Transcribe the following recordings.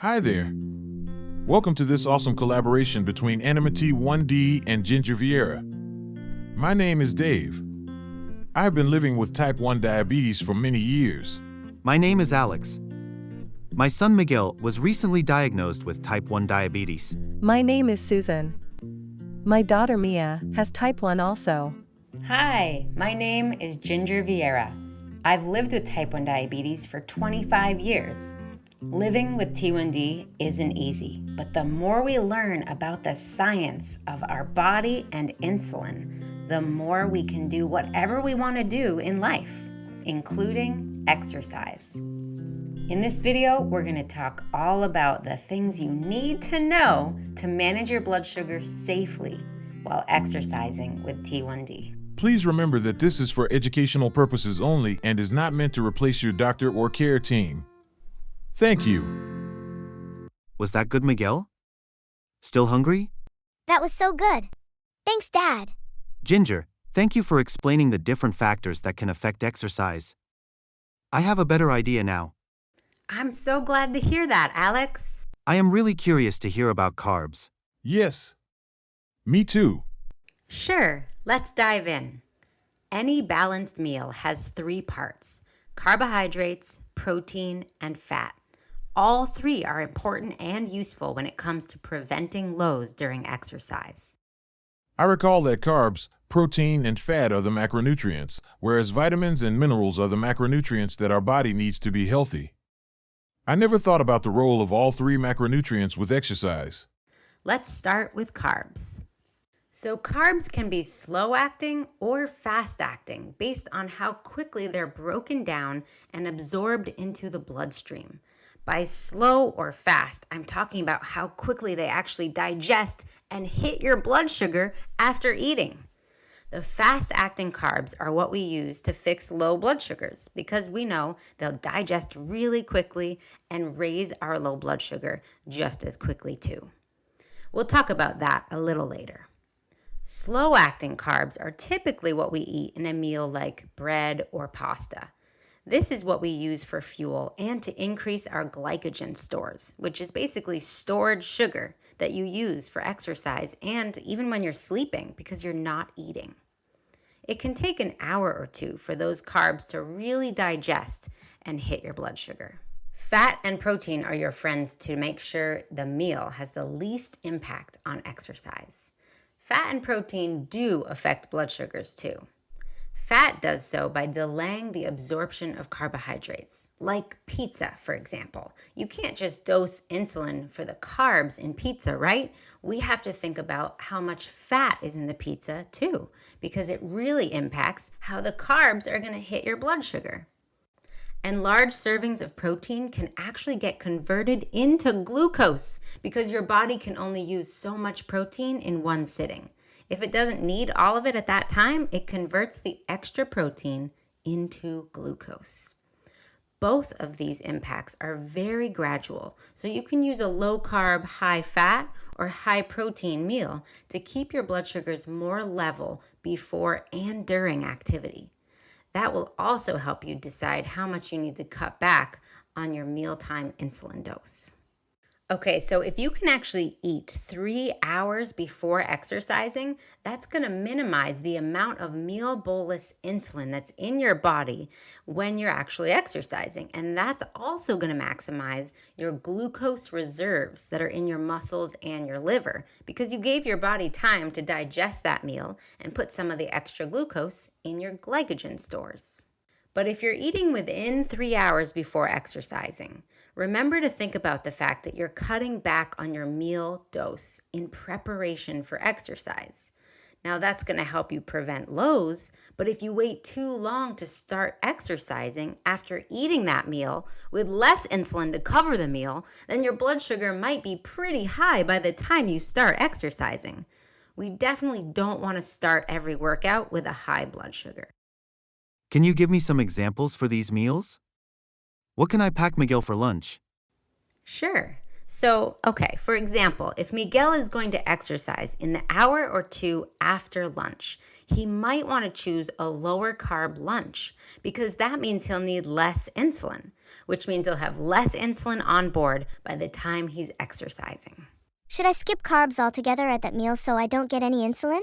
Hi there. Welcome to this awesome collaboration between Anonymity 1D and Ginger Vieira. My name is Dave. I've been living with type 1 diabetes for many years. My name is Alex. My son Miguel was recently diagnosed with type 1 diabetes. My name is Susan. My daughter Mia has type 1 also. Hi, my name is Ginger Vieira. I've lived with type 1 diabetes for 25 years. Living with T1D isn't easy, but the more we learn about the science of our body and insulin, the more we can do whatever we want to do in life, including exercise. In this video, we're going to talk all about the things you need to know to manage your blood sugar safely while exercising with T1D. Please remember that this is for educational purposes only and is not meant to replace your doctor or care team. Thank you. Was that good, Miguel? Still hungry? That was so good. Thanks, Dad. Ginger, thank you for explaining the different factors that can affect exercise. I have a better idea now. I'm so glad to hear that, Alex. I am really curious to hear about carbs. Yes. Me too. Sure, let's dive in. Any balanced meal has 3 parts: carbohydrates, protein, and fat. All 3 are important and useful when it comes to preventing lows during exercise. I recall that carbs, protein, and fat are the macronutrients, whereas vitamins and minerals are the macronutrients that our body needs to be healthy. I never thought about the role of all 3 macronutrients with exercise. Let's start with carbs. So carbs can be slow-acting or fast-acting based on how quickly they're broken down and absorbed into the bloodstream. By slow or fast, I'm talking about how quickly they actually digest and hit your blood sugar after eating. The fast-acting carbs are what we use to fix low blood sugars because we know they'll digest really quickly and raise our low blood sugar just as quickly too. We'll talk about that a little later. Slow-acting carbs are typically what we eat in a meal like bread or pasta. This is what we use for fuel and to increase our glycogen stores, which is basically stored sugar that you use for exercise and even when you're sleeping because you're not eating. It can take an hour or 2 for those carbs to really digest and hit your blood sugar. Fat and protein are your friends to make sure the meal has the least impact on exercise. Fat and protein do affect blood sugars too. Fat does so by delaying the absorption of carbohydrates, like pizza, for example. You can't just dose insulin for the carbs in pizza, right? We have to think about how much fat is in the pizza too, because it really impacts how the carbs are going to hit your blood sugar. And large servings of protein can actually get converted into glucose because your body can only use so much protein in one sitting. If it doesn't need all of it at that time, it converts the extra protein into glucose. Both of these impacts are very gradual, so you can use a low-carb, high-fat, or high-protein meal to keep your blood sugars more level before and during activity. That will also help you decide how much you need to cut back on your mealtime insulin dose. Okay, so if you can actually eat 3 hours before exercising, that's going to minimize the amount of meal bolus insulin that's in your body when you're actually exercising. And that's also going to maximize your glucose reserves that are in your muscles and your liver because you gave your body time to digest that meal and put some of the extra glucose in your glycogen stores. But if you're eating within 3 hours before exercising, remember to think about the fact that you're cutting back on your meal dose in preparation for exercise. Now that's going to help you prevent lows, but if you wait too long to start exercising after eating that meal with less insulin to cover the meal, then your blood sugar might be pretty high by the time you start exercising. We definitely don't want to start every workout with a high blood sugar. Can you give me some examples for these meals? What can I pack Miguel for lunch? Sure. So, okay, for example, if Miguel is going to exercise in the hour or two after lunch, he might want to choose a lower carb lunch because that means he'll need less insulin, which means he'll have less insulin on board by the time he's exercising. Should I skip carbs altogether at that meal so I don't get any insulin?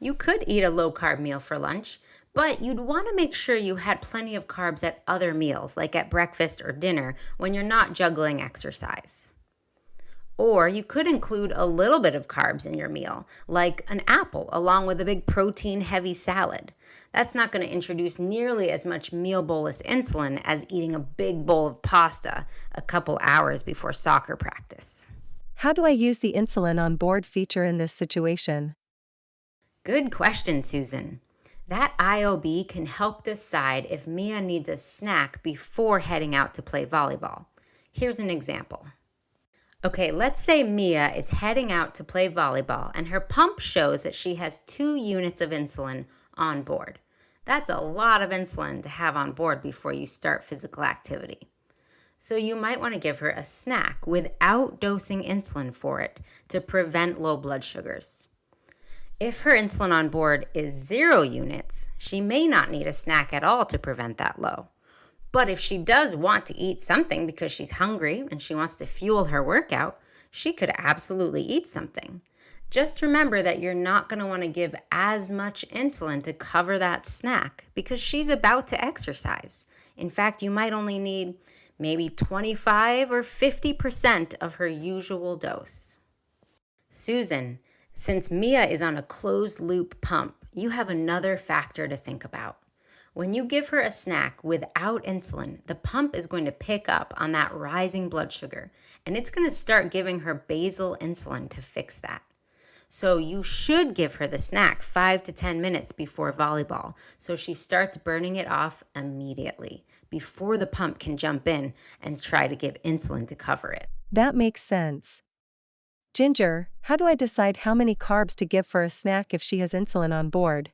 You could eat a low carb meal for lunch, but you'd want to make sure you had plenty of carbs at other meals, like at breakfast or dinner, when you're not juggling exercise. Or you could include a little bit of carbs in your meal, like an apple along with a big protein-heavy salad. That's not going to introduce nearly as much meal bolus insulin as eating a big bowl of pasta a couple hours before soccer practice. How do I use the insulin on board feature in this situation? Good question, Susan. That IOB can help decide if Mia needs a snack before heading out to play volleyball. Here's an example. Okay, let's say Mia is heading out to play volleyball and her pump shows that she has 2 units of insulin on board. That's a lot of insulin to have on board before you start physical activity. So you might want to give her a snack without dosing insulin for it to prevent low blood sugars. If her insulin on board is 0 units, she may not need a snack at all to prevent that low. But if she does want to eat something because she's hungry and she wants to fuel her workout, she could absolutely eat something. Just remember that you're not going to want to give as much insulin to cover that snack because she's about to exercise. In fact, you might only need maybe 25 or 50% of her usual dose. Susan, since Mia is on a closed loop pump, you have another factor to think about. When you give her a snack without insulin, the pump is going to pick up on that rising blood sugar, and it's going to start giving her basal insulin to fix that. So you should give her the snack 5 to 10 minutes before volleyball, so she starts burning it off immediately, before the pump can jump in and try to give insulin to cover it. That makes sense. Ginger, how do I decide how many carbs to give for a snack if she has insulin on board?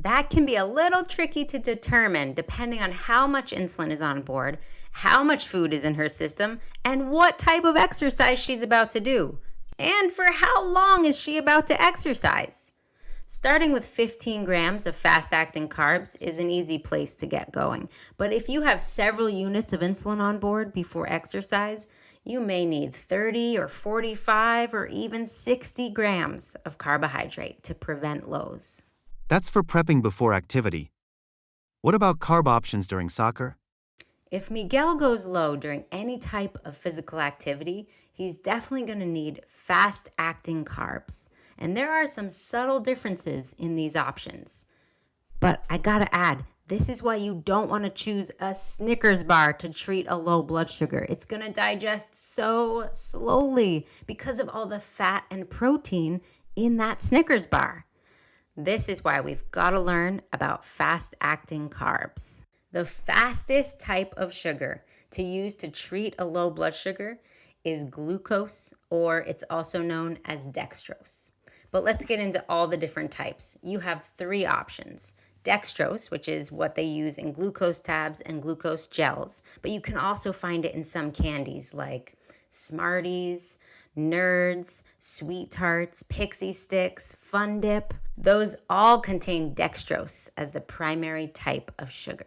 That can be a little tricky to determine depending on how much insulin is on board, how much food is in her system, and what type of exercise she's about to do. And for how long is she about to exercise? Starting with 15 grams of fast-acting carbs is an easy place to get going. But if you have several units of insulin on board before exercise, you may need 30 or 45 or even 60 grams of carbohydrate to prevent lows. That's for prepping before activity. What about carb options during soccer? If Miguel goes low during any type of physical activity, he's definitely going to need fast-acting carbs. And there are some subtle differences in these options. But I gotta add, this is why you don't want to choose a Snickers bar to treat a low blood sugar. It's going to digest so slowly because of all the fat and protein in that Snickers bar. This is why we've got to learn about fast-acting carbs. The fastest type of sugar to use to treat a low blood sugar is glucose, or it's also known as dextrose. But let's get into all the different types. You have 3 options. Dextrose, which is what they use in glucose tabs and glucose gels, but you can also find it in some candies like Smarties, Nerds, Sweet Tarts, Pixie Sticks, Fun Dip. Those all contain dextrose as the primary type of sugar.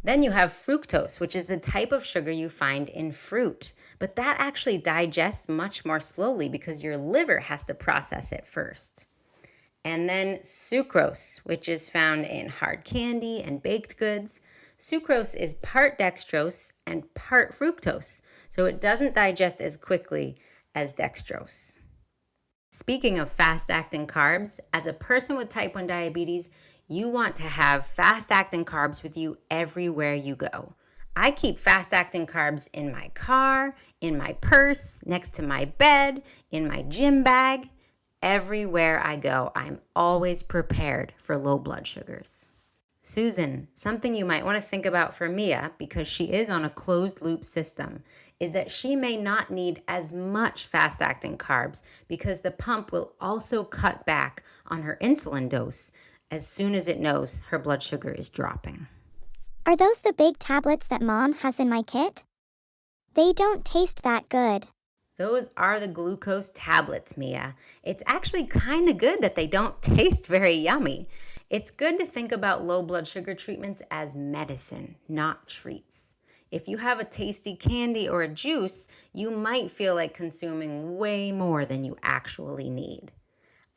Then you have fructose, which is the type of sugar you find in fruit, but that actually digests much more slowly because your liver has to process it first. And then sucrose, which is found in hard candy and baked goods. Sucrose is part dextrose and part fructose, so it doesn't digest as quickly as dextrose. Speaking of fast-acting carbs, as a person with type 1 diabetes, you want to have fast-acting carbs with you everywhere you go. I keep fast-acting carbs in my car, in my purse, next to my bed, in my gym bag. Everywhere I go, I'm always prepared for low blood sugars. Susan, something you might want to think about for Mia, because she is on a closed loop system, is that she may not need as much fast-acting carbs because the pump will also cut back on her insulin dose as soon as it knows her blood sugar is dropping. Are those the big tablets that Mom has in my kit? They don't taste that good. Those are the glucose tablets, Mia. It's actually kind of good that they don't taste very yummy. It's good to think about low blood sugar treatments as medicine, not treats. If you have a tasty candy or a juice, you might feel like consuming way more than you actually need.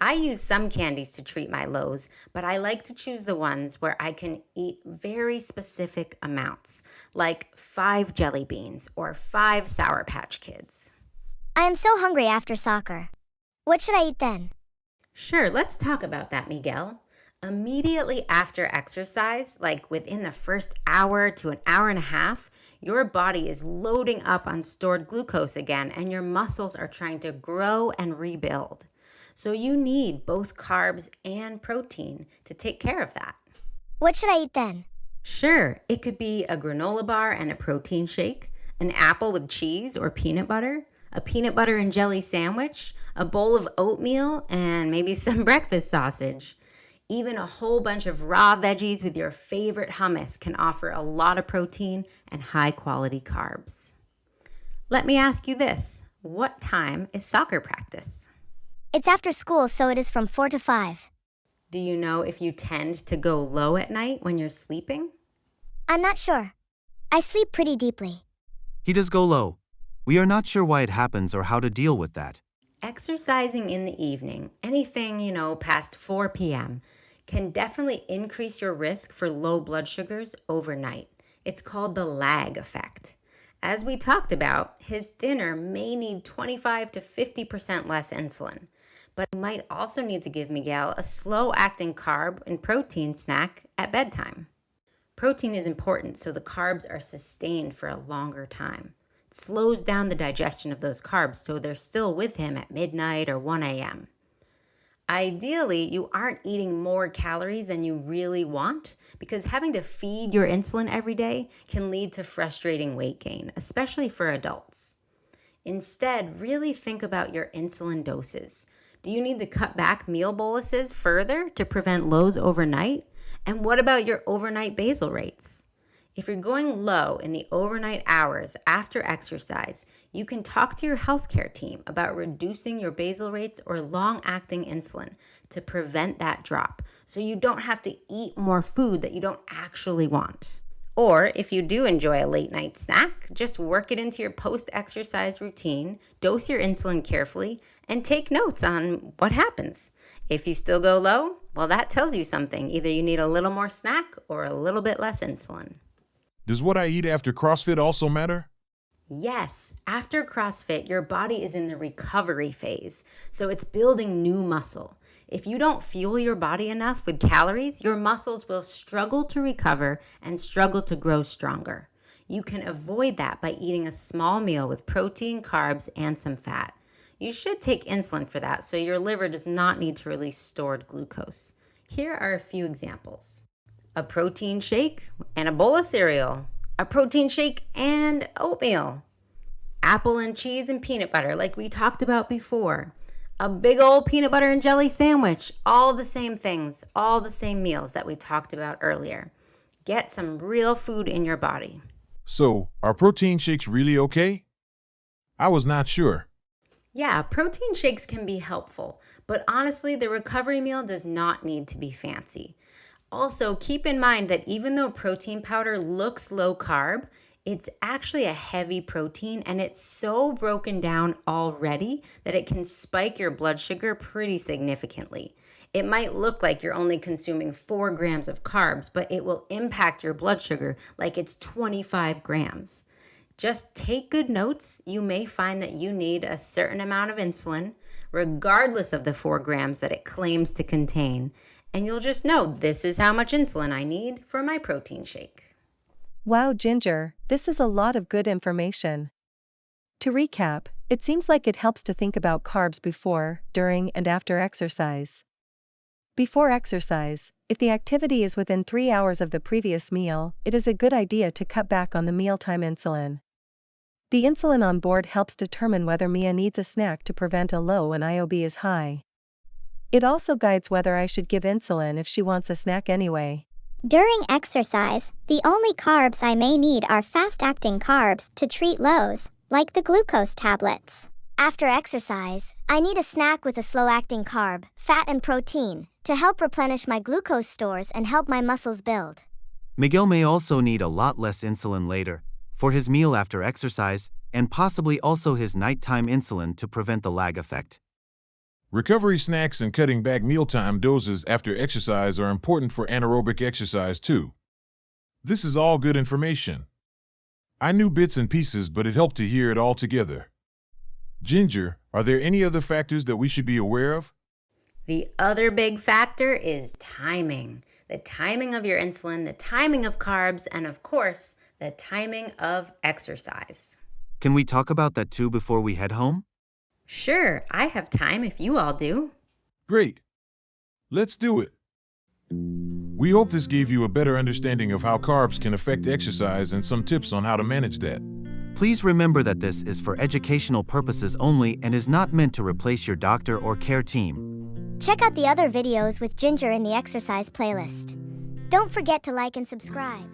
I use some candies to treat my lows, but I like to choose the ones where I can eat very specific amounts, like 5 jelly beans or 5 Sour Patch Kids. I am so hungry after soccer. What should I eat then? Sure, let's talk about that, Miguel. Immediately after exercise, like within the first hour to an hour and a half, your body is loading up on stored glucose again, and your muscles are trying to grow and rebuild. So you need both carbs and protein to take care of that. What should I eat then? Sure, it could be a granola bar and a protein shake, an apple with cheese or peanut butter, a peanut butter and jelly sandwich, a bowl of oatmeal, and maybe some breakfast sausage. Even a whole bunch of raw veggies with your favorite hummus can offer a lot of protein and high quality carbs. Let me ask you this. What time is soccer practice? It's after school, so it is from 4 to 5. Do you know if you tend to go low at night when you're sleeping? I'm not sure. I sleep pretty deeply. He does go low. We are not sure why it happens or how to deal with that. Exercising in the evening, anything, past 4 p.m., can definitely increase your risk for low blood sugars overnight. It's called the lag effect. As we talked about, his dinner may need 25 to 50% less insulin, but you might also need to give Miguel a slow-acting carb and protein snack at bedtime. Protein is important so the carbs are sustained for a longer time. It slows down the digestion of those carbs so they're still with him at midnight or 1 a.m. Ideally, you aren't eating more calories than you really want because having to feed your insulin every day can lead to frustrating weight gain, especially for adults. Instead, really think about your insulin doses. Do you need to cut back meal boluses further to prevent lows overnight? And what about your overnight basal rates? If you're going low in the overnight hours after exercise, you can talk to your healthcare team about reducing your basal rates or long-acting insulin to prevent that drop so you don't have to eat more food that you don't actually want. Or if you do enjoy a late night snack, just work it into your post-exercise routine, dose your insulin carefully, and take notes on what happens. If you still go low, well, that tells you something. Either you need a little more snack or a little bit less insulin. Does what I eat after CrossFit also matter? Yes, after CrossFit, your body is in the recovery phase, so it's building new muscle. If you don't fuel your body enough with calories, your muscles will struggle to recover and struggle to grow stronger. You can avoid that by eating a small meal with protein, carbs, and some fat. You should take insulin for that so your liver does not need to release stored glucose. Here are a few examples. A protein shake and a bowl of cereal, a protein shake and oatmeal, apple and cheese and peanut butter like we talked about before, a big old peanut butter and jelly sandwich, all the same things, all the same meals that we talked about earlier. Get some real food in your body. So, are protein shakes really okay? I was not sure. Yeah, protein shakes can be helpful, but honestly, the recovery meal does not need to be fancy. Also, keep in mind that even though protein powder looks low carb, it's actually a heavy protein and it's so broken down already that it can spike your blood sugar pretty significantly. It might look like you're only consuming 4 grams of carbs, but it will impact your blood sugar like it's 25 grams. Just take good notes. You may find that you need a certain amount of insulin, regardless of the 4 grams that it claims to contain. And you'll just know this is how much insulin I need for my protein shake. Wow, Ginger, this is a lot of good information. To recap, it seems like it helps to think about carbs before, during, and after exercise. Before exercise, if the activity is within 3 hours of the previous meal, it is a good idea to cut back on the mealtime insulin. The insulin on board helps determine whether Mia needs a snack to prevent a low when IOB is high. It also guides whether I should give insulin if she wants a snack anyway. During exercise, the only carbs I may need are fast-acting carbs to treat lows, like the glucose tablets. After exercise, I need a snack with a slow-acting carb, fat and protein, to help replenish my glucose stores and help my muscles build. Miguel may also need a lot less insulin later, for his meal after exercise, and possibly also his nighttime insulin to prevent the lag effect. Recovery snacks and cutting back mealtime doses after exercise are important for anaerobic exercise too. This is all good information. I knew bits and pieces, but it helped to hear it all together. Ginger, are there any other factors that we should be aware of? The other big factor is timing. The timing of your insulin, the timing of carbs, and of course, the timing of exercise. Can we talk about that too before we head home? Sure, I have time if you all do. Great. Let's do it. We hope this gave you a better understanding of how carbs can affect exercise and some tips on how to manage that. Please remember that this is for educational purposes only and is not meant to replace your doctor or care team. Check out the other videos with Ginger in the exercise playlist. Don't forget to like and subscribe.